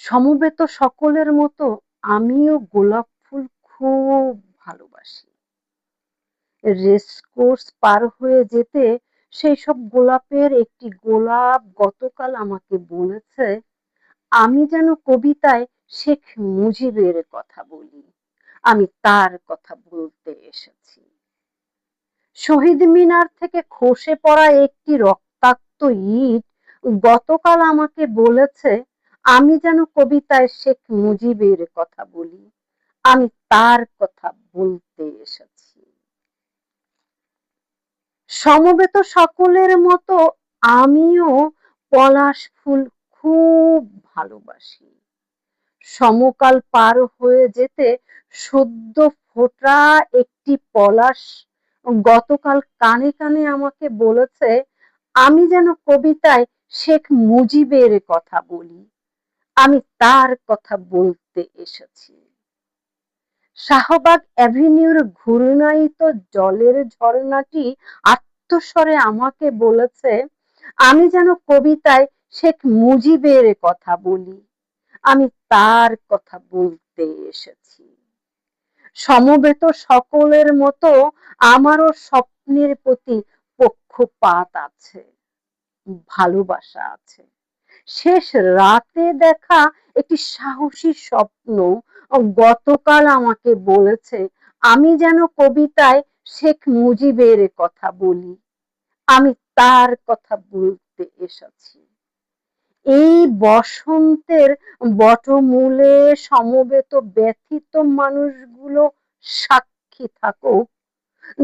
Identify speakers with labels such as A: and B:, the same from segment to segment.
A: সমবেত সকলের মতো আমিও গোলাপ ফুল খুব ভালোবাসি। রেসকোর্স পার হয়ে যেতে সেই সব গোলাপের একটি গোলাপ গতকাল আমাকে বলেছে, আমি যেন কবিতায় শেখ মুজিবের কথা বলি। আমি তার কথা বলতে এসেছি। শহীদ মিনার থেকে খসে পড়া একটি রক্তাক্ত ইট গতকাল আমাকে বলেছে, আমি যেন কবিতায় শেখ মুজিবের কথা বলি। আমি তার কথা বলতে এসেছি। সমবেত সকলের মতো আমিও পলাশ ফুল খুব ভালোবাসি। সমকাল পার হয়ে যেতে সদ্য ফোটা একটি পলাশ গতকাল কানে কানে আমাকে বলেছে, আমি যেন কবিতায় শেখ মুজিবের কথা বলি। আমি তার কথা বলতে এসেছি। শাহবাগ অ্যাভিনিউর ঘূর্ণায়িত জলের ঝর্ণাটি আত্মস্বরে আমাকে বলেছে, আমি যেন কবিতায় শেখ মুজিবের কথা বলি। আমি তার কথা বলতে এসেছি। সমবেত সকলের মতো আমারও স্বপ্নের প্রতি পক্ষপাত আছে, ভালোবাসা আছে। শেষ রাতে দেখা একটি সাহসী স্বপ্ন গতকাল আমাকে বলেছে, আমি যেন কবিতায় শেখ মুজিবের কথা বলি। আমি তার কথা বলতে এসেছি। এই বসন্তের বটমূলে সমবেত ব্যথিত মানুষগুলো সাক্ষী থাকুক।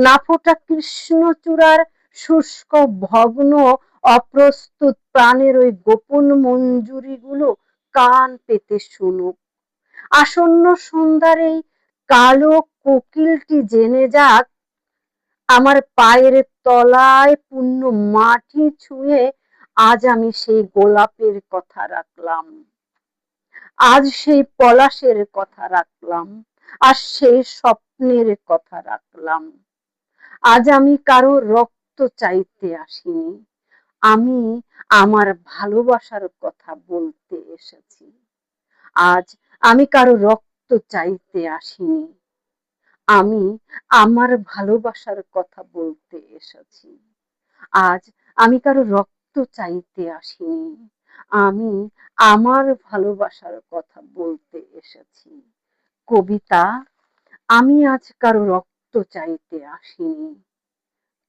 A: নাফোটা কৃষ্ণচূড়ার শুষ্ক ভগ্ন অপ্রস্তুত প্রাণের ওই গোপন মঞ্জুরিগুলো কান পেতে শুনুক। আসন্ন সন্ধ্যার এই কালো কোকিলটি জেনে যাক, আমার পায়ের তলায় পূর্ণ মাটি ছুঁয়ে আজ আমি সেই গোলাপের কথা রাখলাম, আজ সেই পলাশের কথা রাখলাম, আর সেই স্বপ্নের কথা রাখলাম। আজ আমি কারো রক্ত চাইতে আসিনি, আমি আমার ভালোবাসার কথা বলতে এসেছি। আজ আমি কারো রক্ত চাইতে আসিনি, আমি আমার ভালোবাসার কথা বলতে এসেছি। আজ আমি কারো রক্ত চাইতে আসিনি, আমি আমার ভালোবাসার কথা বলতে এসেছি। কবিতা, আমি আজ কারো রক্ত চাইতে আসিনি।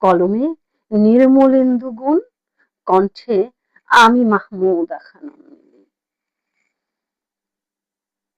A: কলমে নির্মলেন্দু গুণ, কণ্ঠে আমি মাহমুদা খানম।